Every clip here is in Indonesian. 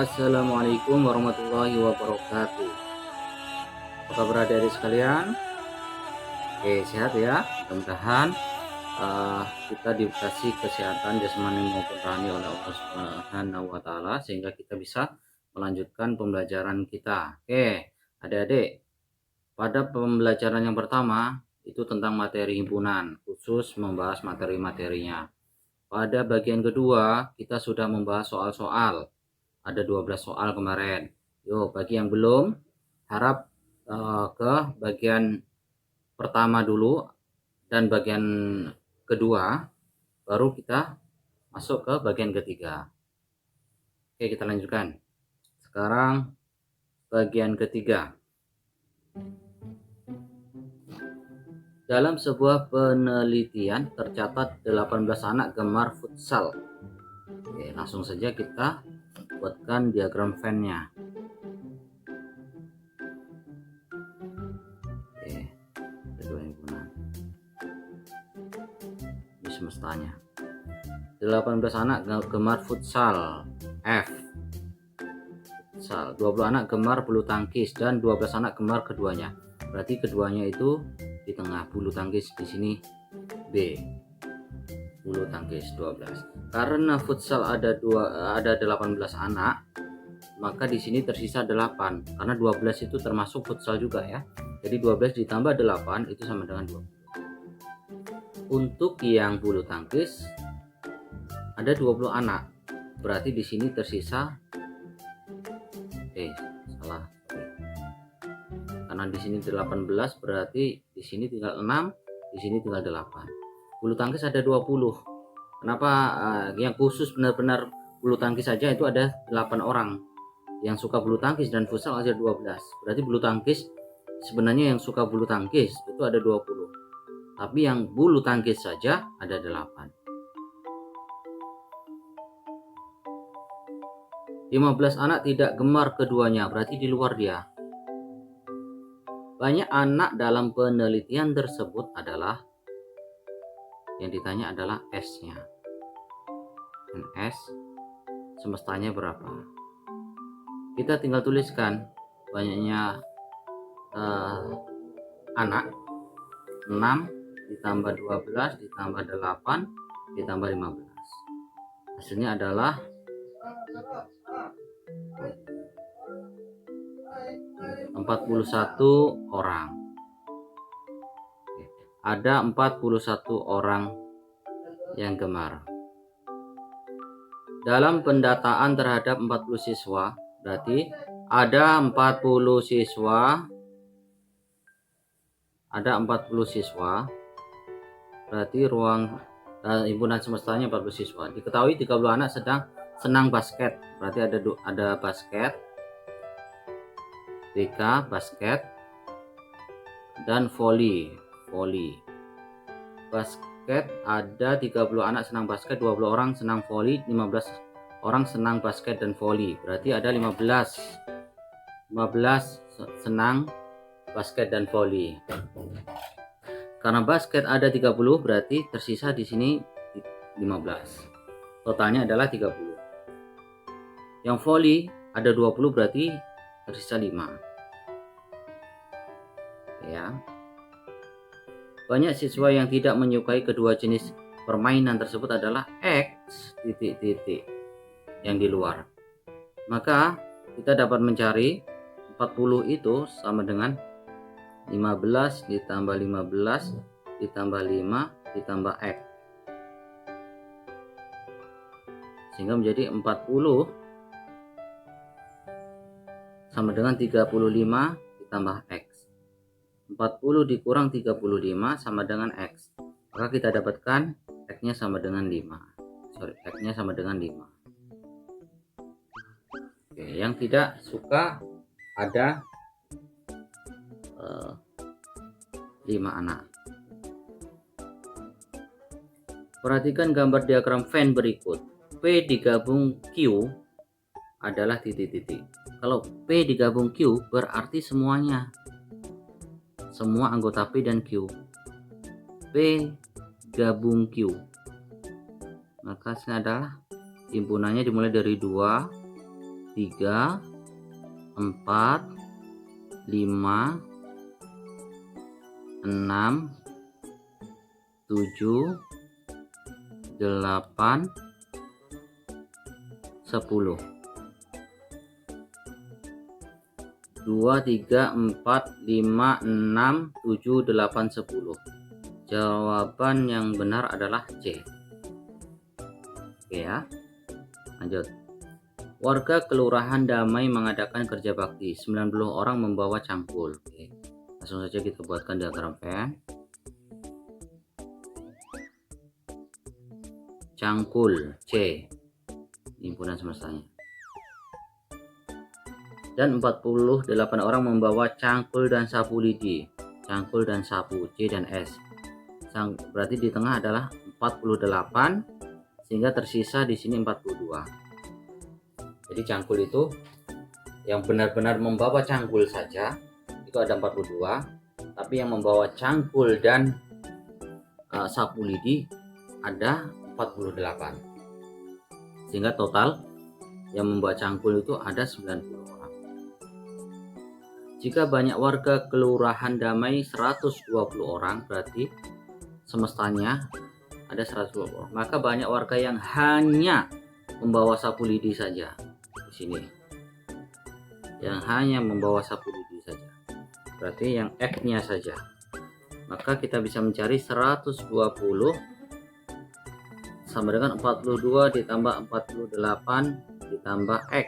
Assalamualaikum warahmatullahi wabarakatuh. Apa kabar adik-adik sekalian? Oke, sehat ya. Mudah-mudahan kita dikasih kesehatan jasmani maupun rohani oleh Allah Subhanahu wa taala sehingga kita bisa melanjutkan pembelajaran kita. Oke, adik-adik, pada pembelajaran yang pertama itu tentang materi himpunan, khusus membahas materi-materinya. Pada bagian kedua, kita sudah membahas soal-soal. Ada 12 soal kemarin. Yuk, bagi yang belum, harap ke bagian pertama dulu dan bagian kedua, baru kita masuk ke bagian ketiga. Oke, kita lanjutkan. Sekarang bagian ketiga. Dalam sebuah penelitian tercatat 18 anak gemar futsal. Oke, langsung saja kita buatkan diagram Venn-nya. Oke, kedua himpunan. Ini semestanya. 18 anak gemar futsal F. Futsal. 20 anak gemar bulu tangkis dan 12 anak gemar keduanya. Berarti keduanya itu di tengah, bulu tangkis di sini B. Bulu tangkis 12. Karena futsal ada 18 anak, maka di sini tersisa 8 karena 12 itu termasuk futsal juga ya. Jadi 12 ditambah 8 itu sama dengan 20. Untuk yang bulu tangkis ada 20 anak. Berarti di sini tersisa salah. Karena di sini 18 berarti di sini tinggal 6, di sini tinggal 8. Bulu tangkis ada 20. Kenapa yang khusus benar-benar bulu tangkis saja itu ada 8 orang. Yang suka bulu tangkis dan futsal ada 12. Berarti bulu tangkis sebenarnya yang suka bulu tangkis itu ada 20. Tapi yang bulu tangkis saja ada 8. 15 anak tidak gemar keduanya, berarti di luar dia. Banyak anak dalam penelitian tersebut adalah, yang ditanya adalah S-nya. Dan S semestanya berapa? Kita tinggal tuliskan banyaknya anak. 6 ditambah 12 ditambah 8 ditambah 15. Hasilnya adalah 41 orang. Ada 41 orang yang gemar. Dalam pendataan terhadap 40 siswa, berarti ada 40 siswa, berarti ruang himpunan semestanya 40 siswa. Diketahui 30 anak sedang senang basket, berarti ada basket, TK basket, dan volley. Basket ada 30 anak senang basket, 20 orang senang volley, 15 orang senang basket dan volley. Berarti ada 15 senang basket dan volley. Karena basket ada 30, berarti tersisa di sini 15. Totalnya adalah 30. Yang volley ada 20, berarti tersisa 5. Ya. Banyak siswa yang tidak menyukai kedua jenis permainan tersebut adalah X yang di luar. Maka kita dapat mencari 40 itu sama dengan 15 ditambah 15 ditambah 5 ditambah X, sehingga menjadi 40 sama dengan 35 ditambah X. 40 dikurang 35 sama dengan X. Maka kita dapatkan X-nya sama dengan 5. X-nya sama dengan 5. Oke, yang tidak suka ada 5 anak. Perhatikan gambar diagram Venn berikut. P digabung Q adalah titik-titik. Kalau P digabung Q berarti semuanya. Semua anggota P dan Q. P gabung Q. Maka hasilnya adalah himpunannya dimulai dari 2, 3, 3, 4, 5, 6, 7, 8, 10. 2, 3, 4, 5, 6, 7, 8, 10. Jawaban yang benar adalah C. Oke ya, lanjut. Warga Kelurahan Damai mengadakan kerja bakti. 90 orang membawa cangkul. Oke. Langsung saja kita buatkan diagram Venn. Cangkul C, himpunan semestanya. Dan 48 orang membawa cangkul dan sapu lidi. Cangkul dan sapu C dan S. Berarti di tengah adalah 48, sehingga tersisa di sini 42. Jadi cangkul itu yang benar-benar membawa cangkul saja itu ada 42, tapi yang membawa cangkul dan sapu lidi ada 48. Sehingga total yang membawa cangkul itu ada 90 orang. Jika banyak warga Kelurahan Damai 120 orang, berarti semestanya ada 120 orang. Maka banyak warga yang hanya membawa sapu lidi saja. Di sini. Yang hanya membawa sapu lidi saja. Berarti yang X-nya saja. Maka kita bisa mencari 120 sama dengan 42 ditambah 48 ditambah X.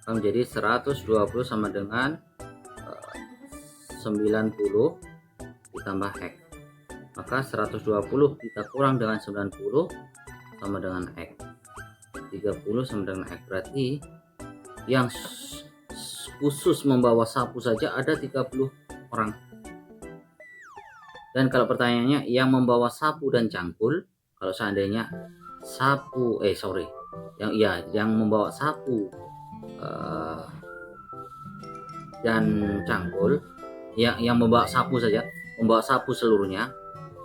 Menjadi 120 sama dengan 90 ditambah X. Maka 120 kita kurang dengan 90 sama dengan X. 30 sama dengan X. Berarti yang khusus membawa sapu saja ada 30 orang. Dan kalau pertanyaannya yang membawa sapu dan cangkul, kalau seandainya yang membawa sapu dan cangkul, yang membawa sapu saja,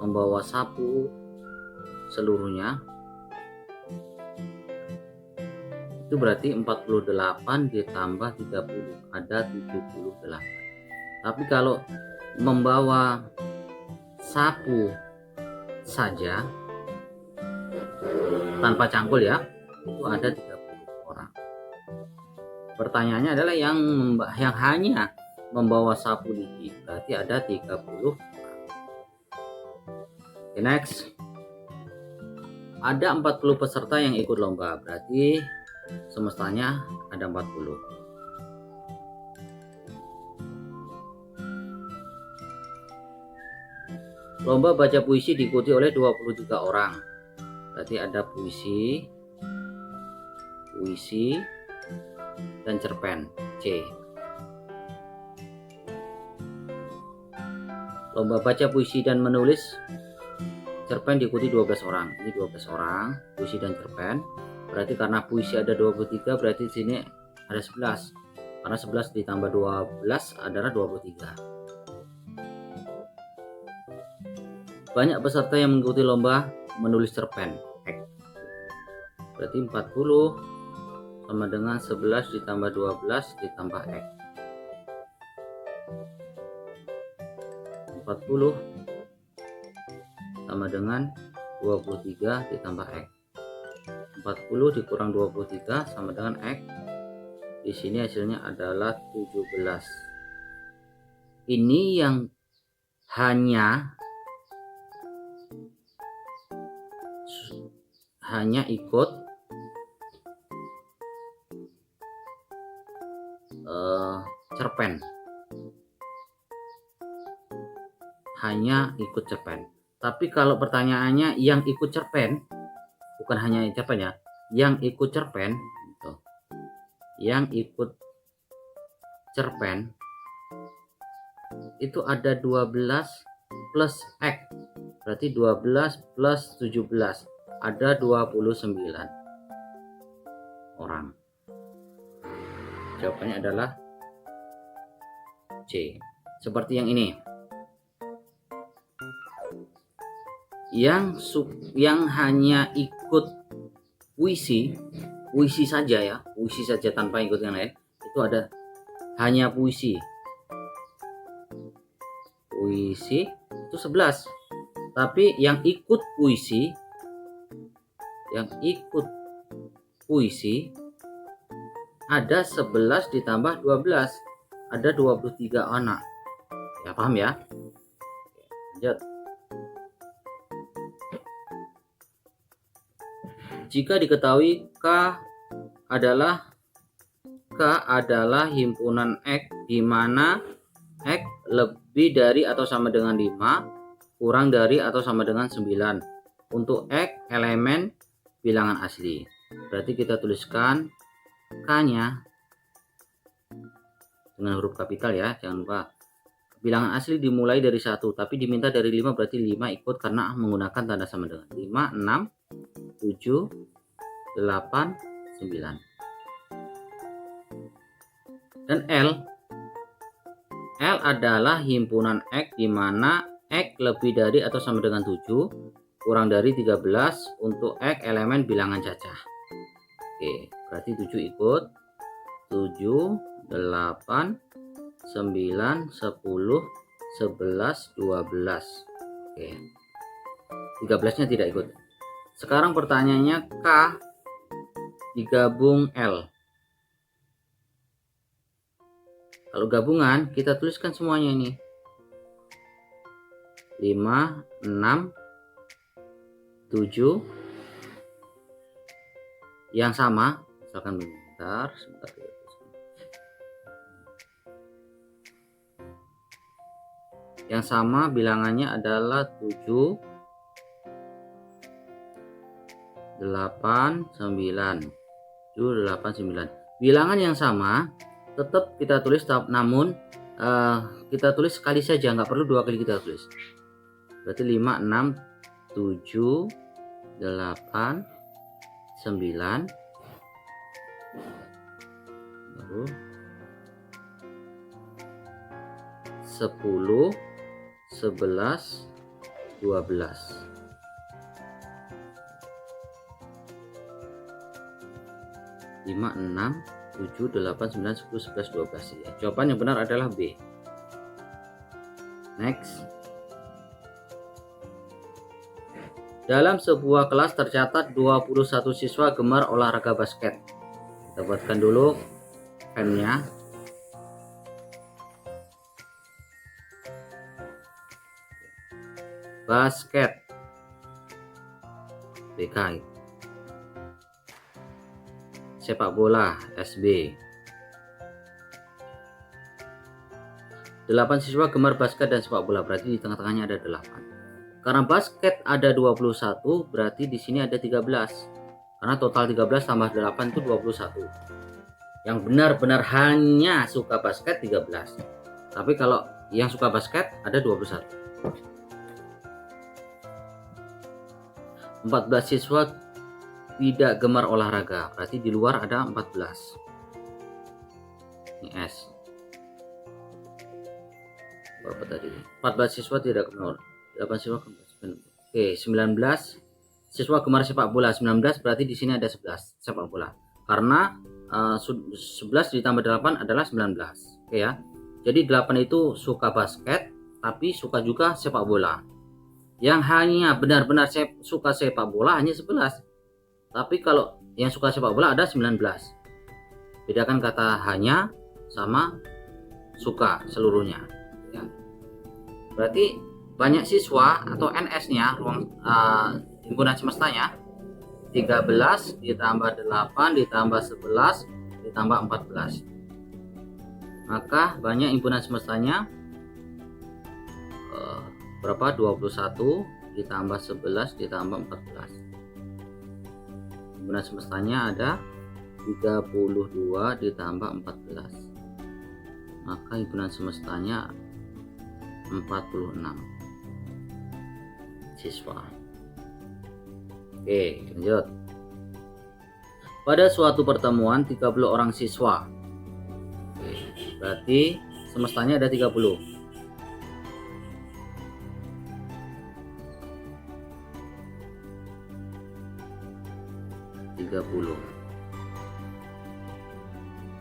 membawa sapu seluruhnya itu berarti 48 ditambah 30 ada 78. Tapi kalau membawa sapu saja tanpa cangkul ya, itu ada 30 orang. Pertanyaannya adalah yang hanya membawa sapu lidi, berarti ada 30. Okay, next. Ada 40 peserta yang ikut lomba, berarti semestanya ada 40. Lomba baca puisi diikuti oleh 23 orang. Berarti ada puisi dan cerpen C. Lomba baca puisi dan menulis cerpen diikuti 12 orang. Ini 12 orang, puisi dan cerpen. Berarti karena puisi ada 23, berarti di sini ada 11. Karena 11 ditambah 12 adalah 23. Banyak peserta yang mengikuti lomba menulis cerpen. Berarti 40 sama dengan 11 ditambah 12 ditambah X. 40 sama dengan 23 ditambah X. 40 dikurang 23 sama dengan X. Di sini hasilnya adalah 17. Ini yang hanya ikut cerpen. Hanya ikut cerpen. Tapi kalau pertanyaannya yang ikut cerpen, bukan hanya cerpen ya, yang ikut cerpen gitu. Yang ikut cerpen itu ada 12 plus X. Berarti 12 plus 17 ada 29 orang. Jawabannya adalah C. Seperti yang ini. Yang hanya ikut puisi puisi saja ya, puisi saja tanpa ikut yang lain, itu ada hanya puisi. Puisi itu 11. Tapi yang ikut puisi ada 11 ditambah 12, ada 23 anak. Ya, paham ya? Lanjut. Jika diketahui K adalah himpunan X di mana X lebih dari atau sama dengan 5, kurang dari atau sama dengan 9 untuk X elemen bilangan asli. Berarti kita tuliskan K-nya dengan huruf kapital ya, jangan lupa. Bilangan asli dimulai dari 1, tapi diminta dari 5, berarti 5 ikut karena menggunakan tanda sama dengan 5, 6, 7, 8, 9. Dan L adalah himpunan X di mana X lebih dari atau sama dengan 7, kurang dari 13 untuk X elemen bilangan cacah. Oke, berarti 7 ikut. 7, 8, 9, 10, 11, 12. Oke. 13-nya tidak ikut. Sekarang pertanyaannya K digabung L. Kalau gabungan kita tuliskan semuanya ini. 5, 6, 7 yang sama, misalkan sebentar. Yang sama bilangannya adalah 7, 8, 9. 7, 8, 9. Bilangan yang sama tetap kita tulis, namun kita tulis sekali saja, nggak perlu 2 kali kita tulis. Berarti 5, 6, 7, 8, 9, baru 10, 11, 12. Lima, 6, 7, 8, 9, 10, 11, 12 ya. Jawaban yang benar adalah B. Next. Dalam sebuah kelas tercatat 21 siswa gemar olahraga basket. Kita buatkan dulu pen-nya. Basket. BK. Sepak bola SB. 8 siswa gemar basket dan sepak bola, berarti di tengah-tengahnya ada 8. Karena basket ada 21, berarti di sini ada 13. Karena total 13 tambah 8 itu 21. Yang benar-benar hanya suka basket 13. Tapi kalau yang suka basket ada 21. 14 siswa tidak gemar olahraga, berarti di luar ada 14. Ini S. Berapa tadi? 14 siswa tidak gemar. 8 siswa gemar. Oke, 19 siswa gemar sepak bola. 19 berarti di sini ada 11 sepak bola. Karena 11 ditambah 8 adalah 19. Oke ya. Jadi 8 itu suka basket tapi suka juga sepak bola. Yang hanya benar-benar suka sepak bola hanya 11. Tapi kalau yang suka sepak bola ada 19. Bedakan kata hanya sama suka seluruhnya. Ya. Berarti banyak siswa atau NS-nya, ruang himpunan semestanya 13 ditambah 8 ditambah 11 ditambah 14. Maka banyak himpunan semestanya berapa? 21 ditambah 11 ditambah 14. Himpunan semestanya ada 32 ditambah 14. Maka himpunan semestanya 46 siswa. Oke, lanjut. Pada suatu pertemuan 30 orang siswa. Oke, berarti semestanya ada 30.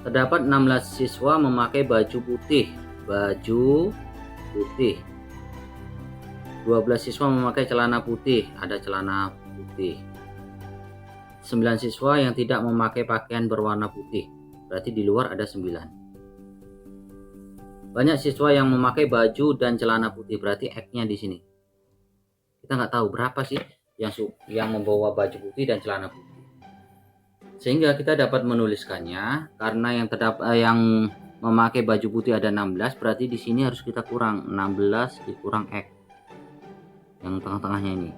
Terdapat 16 siswa memakai baju putih. 12 siswa memakai celana putih. Ada celana putih. 9 siswa yang tidak memakai pakaian berwarna putih. Berarti di luar ada 9. Banyak siswa yang memakai baju dan celana putih. Berarti X-nya di sini. Kita nggak tahu berapa sih yang membawa baju putih dan celana putih. Sehingga kita dapat menuliskannya, karena yang memakai baju putih ada 16, berarti di sini harus kita kurang 16 dikurang X yang tengah-tengahnya ini.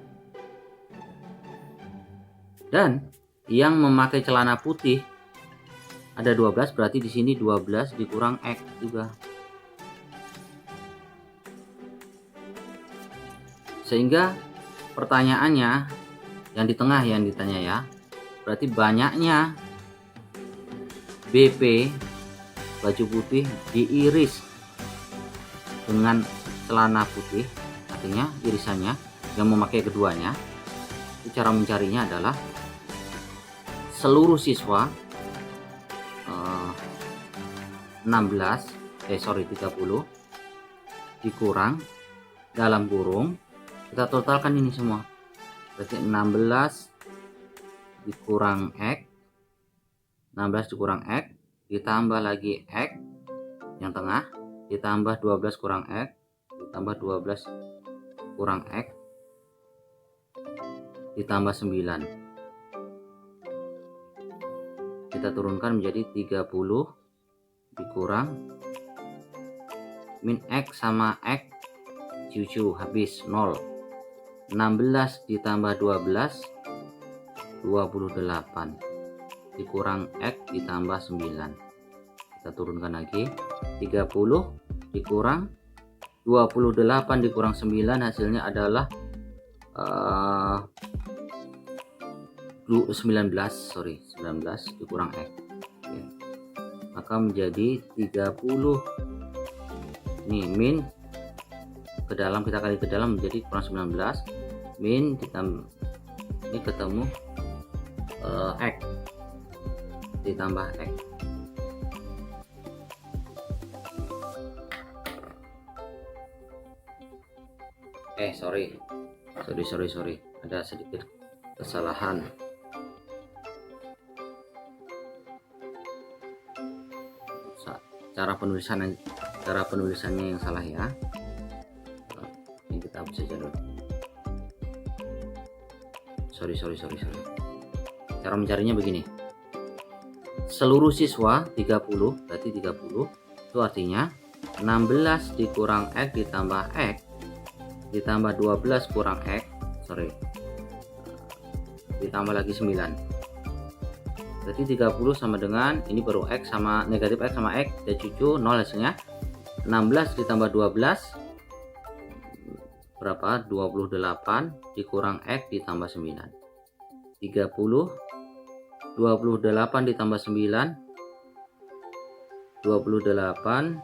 Dan yang memakai celana putih ada 12, berarti di sini 12 dikurang X juga. Sehingga pertanyaannya yang di tengah yang ditanya ya, berarti banyaknya BP baju putih diiris dengan celana putih, artinya irisannya yang memakai keduanya. Cara mencarinya adalah seluruh siswa 30 dikurang dalam kurung, kita totalkan ini semua, berarti 16 dikurang X, 16 dikurang X, ditambah lagi X yang tengah, ditambah 12 kurang X, ditambah 12 kurang X, ditambah 9. Kita turunkan menjadi 30 dikurang min X sama X, cucu habis 0. 16 ditambah 12 28 dikurang X ditambah 9. Kita turunkan lagi, 30 dikurang 28 dikurang 9, hasilnya adalah 19 dikurang X. Oke. Maka menjadi 30 ini min ke dalam, kita kali ke dalam menjadi kurang 19 min ini ketemu X ditambah X. Sorry, ada sedikit kesalahan. Cara penulisannya yang salah ya. Ini kita hapus saja dulu. Sorry. Cara mencarinya begini. Seluruh siswa 30, berarti 30 itu artinya 16 dikurang X ditambah X ditambah 12 kurang X, ditambah lagi 9. Berarti 30 sama dengan ini baru X sama negatif X sama X dan cucu 0 hasilnya. 16 ditambah 12 berapa? 28 dikurang X ditambah 9. 30 28 ditambah 9 28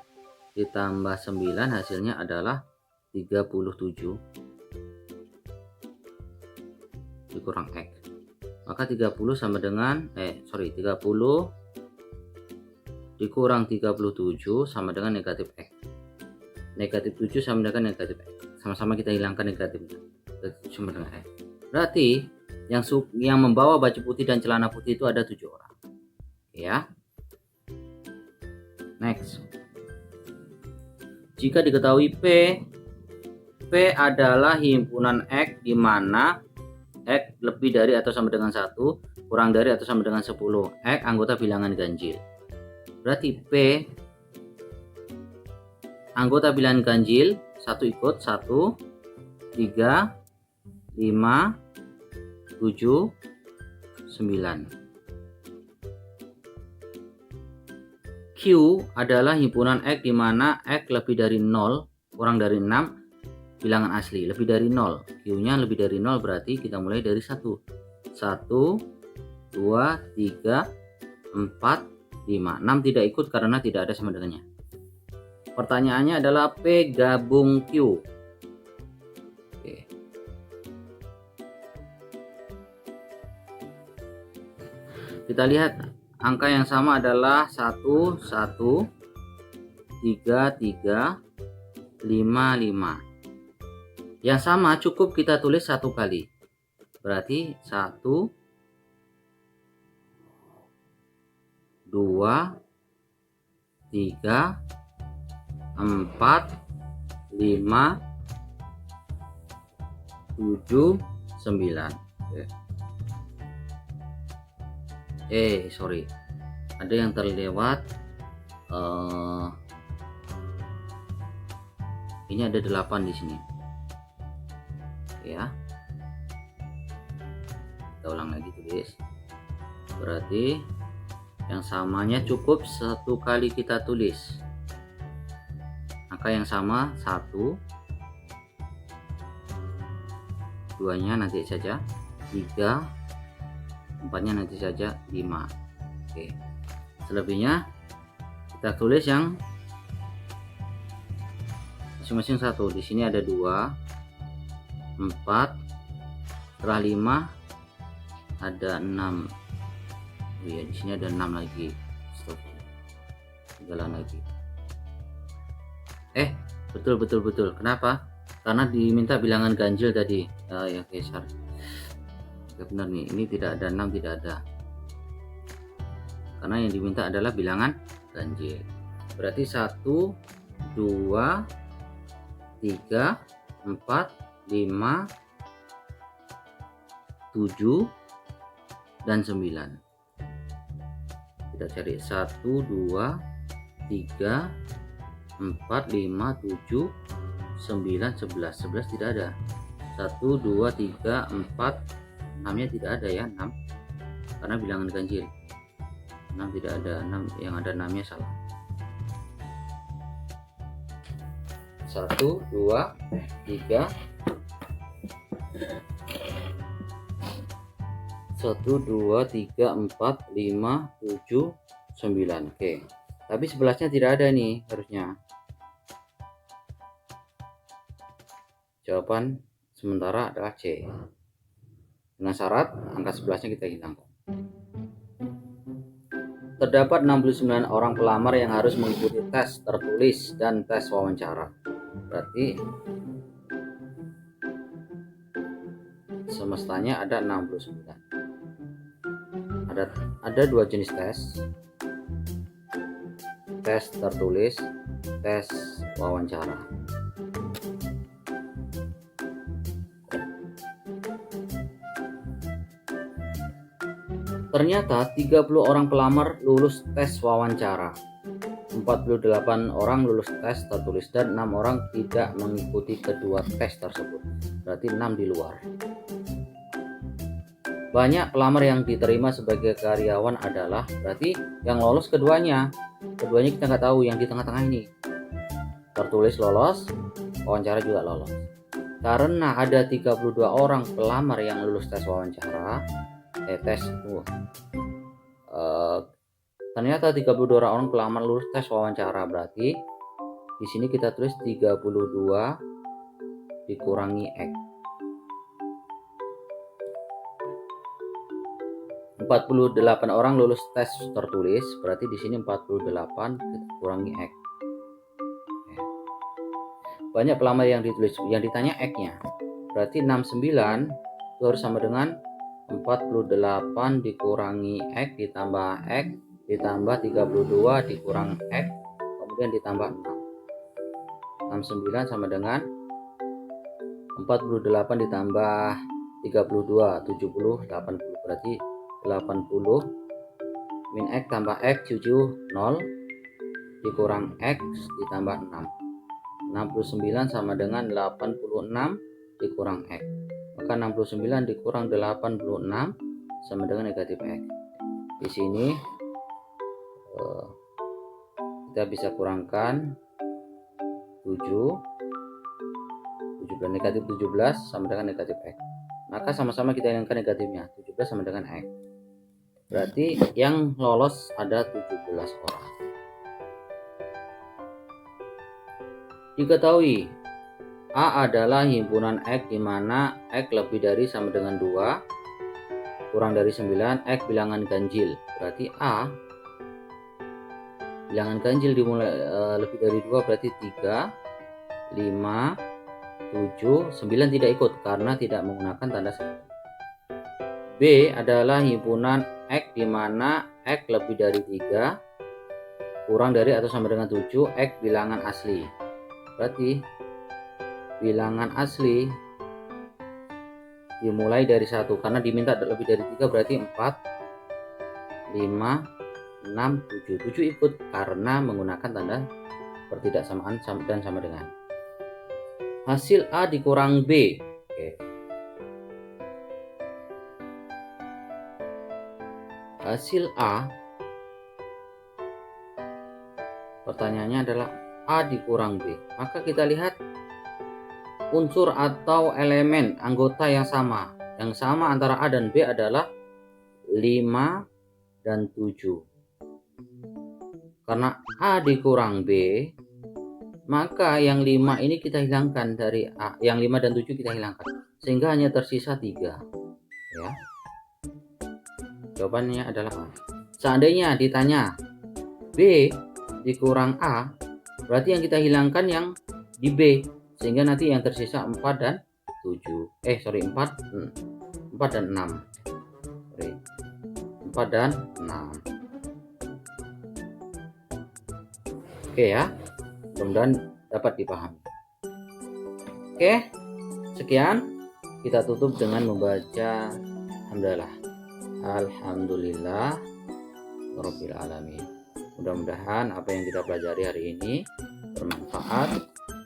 ditambah 9 hasilnya adalah 37 dikurang X. Maka 30 sama dengan 30 dikurang 37 sama dengan negatif X. Negatif 7 sama dengan negatif X. Sama-sama kita hilangkan negatifnya. Sama dengan X. Berarti yang membawa baju putih dan celana putih itu ada 7 orang. Ya. Next. Jika diketahui P adalah himpunan X di mana X lebih dari atau sama dengan 1, kurang dari atau sama dengan 10. X anggota bilangan ganjil. Berarti P anggota bilangan ganjil 1 ikut 1, 3, 5, 7, 9. Q adalah himpunan X di mana X lebih dari 0, kurang dari 6, bilangan asli. Lebih dari 0, Q-nya lebih dari 0, berarti kita mulai dari 1. 1, 2, 3, 4, 5. 6 tidak ikut karena tidak ada sama dengannya. Pertanyaannya adalah P gabung Q. Oke. Kita lihat angka yang sama adalah 1, 1, 3, 3, 5, 5. Yang sama cukup kita tulis satu kali. Berarti 1, 2, 3, 4, 5, 7, 9. Sorry, ada yang terlewat. Ini ada 8 di sini ya. Kita ulang lagi tulis. Berarti yang samanya cukup satu kali kita tulis. Angka yang sama 1, 2-nya nanti saja, 3, 4-nya nanti saja, 5. Oke. Selebihnya kita tulis yang masing-masing 1. Di sini ada 2, 4, setelah 5 ada 6. Oh iya, di sini ada 6 lagi. Stop. Jalan lagi. Betul. Kenapa? Karena diminta bilangan ganjil tadi. Ya geser. Ya benar nih, ini tidak ada 6, tidak ada. Karena yang diminta adalah bilangan ganjil. Berarti 1, 2, 3, 4, 5, 7, dan 9. Kita cari 1, 2, 3, 4, 5, 7, 9, 11. 11 tidak ada. 1, 2, 3, 4, 6-nya tidak ada ya, 6. Karena bilangan ganjil. 6 tidak ada, 6 yang ada 6-nya salah. 1, 2, 3, 1, 2, 3, 4, 5, 7, 9. Oke. Tapi 11-nya tidak ada nih harusnya. Jawaban sementara adalah C. Dengan syarat angka 11-nya kita hilangkan. Terdapat 69 orang pelamar yang harus mengikuti tes tertulis dan tes wawancara. Berarti semestanya ada 69. Ada 2 jenis tes. Tes tertulis, tes wawancara. Ternyata 30 orang pelamar lulus tes wawancara, 48 orang lulus tes tertulis, dan 6 orang tidak mengikuti kedua tes tersebut. Berarti 6 di luar. Banyak pelamar yang diterima sebagai karyawan adalah, berarti yang lolos keduanya. Keduanya kita nggak tahu, yang di tengah-tengah ini. Tertulis lolos, wawancara juga lolos. Karena ada 32 orang pelamar yang lulus tes wawancara, ternyata 32 orang pelamar lulus tes wawancara. Berarti di sini kita tulis 32 dikurangi X. 48 orang lulus tes tertulis, berarti di sini 48 dikurangi X. Banyak pelamar yang ditulis, yang ditanya X-nya. Berarti 69 itu harus sama dengan 48 dikurangi X ditambah X ditambah 32 dikurang X kemudian ditambah 6. 69 sama dengan 48 ditambah 32, 70, 80. Berarti 80 min X tambah X 70, 0 dikurang X ditambah 6. 69 sama dengan 86 dikurang X. Maka 69 dikurang 86 sama dengan negatif X. Di sini kita bisa kurangkan 7 negatif 17 sama dengan negatif X. Maka sama-sama kita hilangkan negatifnya. 17 sama dengan X. Berarti yang lolos ada 17 orang. Diketahui A adalah himpunan X di mana X lebih dari sama dengan 2, kurang dari 9, X bilangan ganjil. Berarti A bilangan ganjil dimulai lebih dari 2 berarti 3, 5, 7, 9 tidak ikut karena tidak menggunakan tanda sekunder. B adalah himpunan X di mana X lebih dari 3, kurang dari atau sama dengan 7, X bilangan asli. Berarti bilangan asli dimulai dari 1 karena diminta lebih dari 3 berarti 4, 5, 6, 7. 7 ikut karena menggunakan tanda pertidaksamaan dan sama dengan. Hasil A dikurang B. Oke. Hasil A, pertanyaannya adalah A dikurang B. Maka kita lihat unsur atau elemen anggota yang sama. Yang sama antara A dan B adalah 5 dan 7. Karena A dikurang B, maka yang 5 ini kita hilangkan dari A. Yang 5 dan 7 kita hilangkan. Sehingga hanya tersisa 3. Ya. Jawabannya adalah A. Seandainya ditanya B dikurang A, berarti yang kita hilangkan yang di B. Sehingga nanti yang tersisa 4 dan 7. 4 dan 6. 4 dan 6. Oke ya. Mudah-mudahan dapat dipahami. Oke. Sekian. Kita tutup dengan membaca hamdalah. Alhamdulillah Rabbil Alamin. Mudah-mudahan apa yang kita pelajari hari ini bermanfaat,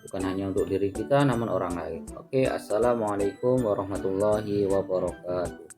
bukan hanya untuk diri kita namun orang lain. Oke, assalamualaikum warahmatullahi wabarakatuh.